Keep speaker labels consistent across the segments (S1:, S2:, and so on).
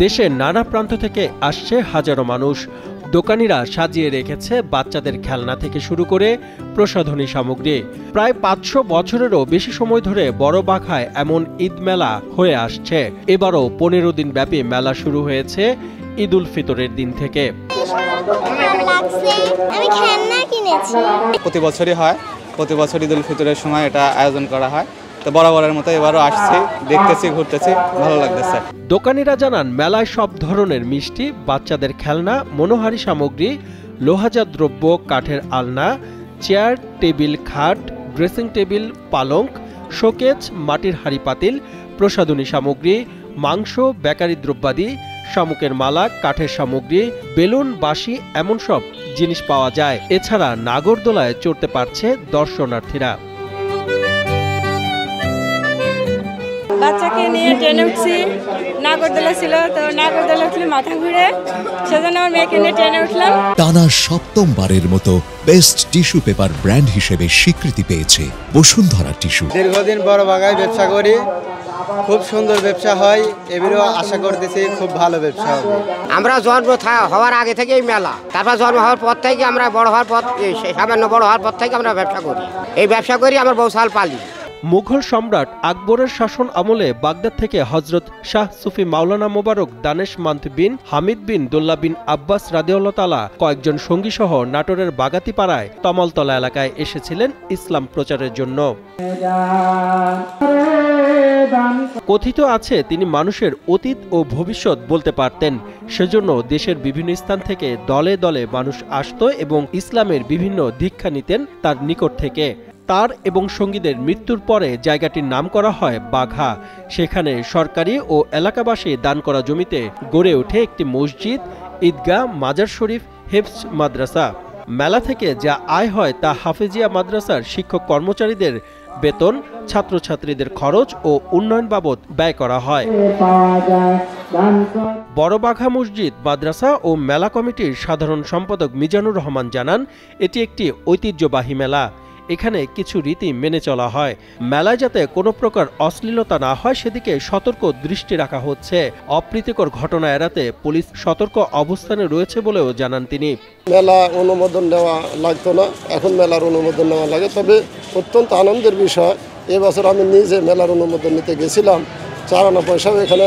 S1: দেশের নানা প্রান্ত থেকে আসছে হাজারো মানুষ। দোকানিরা সাজিয়ে রেখেছে বাচ্চাদের খেলনা থেকে শুরু করে প্রসাধনী সামগ্রী। প্রায় ৫০০ বছরেরও বেশি সময় ধরে বড়বাঘায় এমন ঈদ মেলা হয়ে আসছে। এবারও ১৫ দিন ব্যাপী মেলা শুরু হয়েছে ঈদ উল ফিতরের দিন থেকে।
S2: প্রতি বছরই হয়, প্রতি বছর ঈদ উল ফিতরের সময় এটা আয়োজন করা হয়। তো বরাবরের মতো এবারও আসছি, দেখতেছি, ঘুরতেছি, ভালো লাগতেছে।
S1: দোকানিরা জানান, মেলায় সব ধরনের মিষ্টি, বাচ্চাদের খেলনা, মনোহারী সামগ্রী, লোহাজাত দ্রব্য, কাঠের আলনা, চেয়ার, টেবিল, খাট, ড্রেসিং টেবিল, পালঙ্ক, শোকেজ, মাটির হাঁড়ি পাতিল, প্রসাধনী সামগ্রী, মাংস, বেকারি দ্রব্যাদি, শামুকের মালা, কাঠের সামগ্রী, বেলুন, বাঁশি এমন সব জিনিস পাওয়া যায়। এছাড়া নাগরদোলায় চড়তে পারছে দর্শনার্থীরা।
S3: বাচ্চাকে নিয়ে ট্রেনে উঠছি, নাগরদোলা ছিল, তো নাগরদোলা উঠলে মাথা ঘুরে, সেজন্য আমার মেয়েকে নিয়ে ট্রেনে উঠলাম।
S4: টানা ৭মবারের মতো বেস্ট টিস্যু পেপার ব্র্যান্ড হিসেবে স্বীকৃতি পেয়েছে বসুন্ধরা টিস্যু।
S5: দীর্ঘদিন বড়বাগায় ব্যবসা করি, খুব সুন্দর ব্যবসা হয়, এবারেও আশা করতেছি খুব ভালো ব্যবসা হবে।
S6: আমরা জন্ম হওয়ার আগে থেকেই মেলা, তারপর জন্ম হওয়ার পর থেকে আমরা বড় হওয়ার পর, সামান্য বড় হওয়ার পর থেকে আমরা ব্যবসা করি। এই ব্যবসা করি আমার বউ সাল পালি।
S1: মুঘল সম্রাট আকবরের শাসন আমলে বাগদাদ থেকে হজরত শাহ সুফি মাওলানা মোবারক দানেশমান্দ বিন হামিদ বিন দোল্লা বিন আব্বাস রাদিয়াল্লাহু তাআলা কয়েকজন সঙ্গী সহ নাটোরের বাগাতিপাড়ায় তমালতলা এলাকায় এসেছিলেন ইসলাম প্রচারের জন্য। কথিত আছে, তিনি মানুষের অতীত ও ভবিষ্যৎ বলতে পারতেন। সেজন্য দেশের বিভিন্ন স্থান থেকে দলে দলে মানুষ আসত এবং ইসলামের বিভিন্ন দীক্ষা নিতেন তার নিকট থেকে। তার এবং সঙ্গীদের মৃত্যুর পরে জায়গাটির নাম করা হয় বাঘা। সেখানে সরকারি ও এলাকাবাসী দান করা জমিতে গড়ে ওঠে একটি মসজিদ, ঈদগাহ, মাজার শরীফ, হেফজ মাদ্রাসা। মেলা থেকে যা আয় হয় তা হাফেজিয়া মাদ্রাসার শিক্ষক কর্মচারীদের বেতন, ছাত্রছাত্রীদের খরচ ও উন্নয়ন বাবদ ব্যয় করা হয়। বড়বাঘা মসজিদ, মাদ্রাসা ও মেলা কমিটির সাধারণ সম্পাদক মিজানুর রহমান জানান, এটি একটি ঐতিহ্যবাহী মেলা। এখানে কিছু রীতি মেনে চলা হয়। মেলায় যাতে কোনো প্রকার অশ্লীলতা না হয় সেদিকে সতর্ক দৃষ্টি রাখা হচ্ছে। অপ্রীতিকর ঘটনা এড়াতে পুলিশ সতর্ক অবস্থানে রয়েছে বলেও জানান তিনি।
S7: মেলা অনুমোদন নেওয়া লাগতো না, এখন মেলার অনুমোদন নেওয়া লাগে। তবে অত্যন্ত আনন্দের বিষয়, এবছর আমি নিজে মেলার অনুমোদন নিতে গেছিলাম। 4 আনা পয়সাও এখানে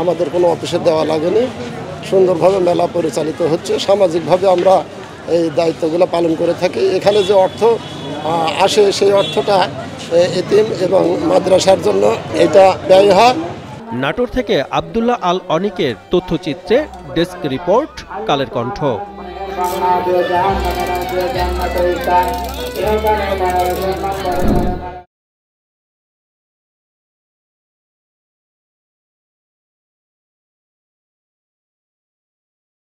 S7: আমাদের কোনো অফিসে দেওয়া লাগেনি। সুন্দরভাবে মেলা পরিচালিত হচ্ছে। সামাজিকভাবে আমরা এই দায়িত্বগুলো পালন করে থাকি। এখানে যে অর্থ আসে সেই অর্থটা এতিম এবং মাদ্রাসার জন্য এটা ব্যয় হয়।
S1: নাটোর থেকে আব্দুল্লাহ আল অনিকের তথ্যচিত্রে ডেস্ক রিপোর্ট, কালের কণ্ঠ।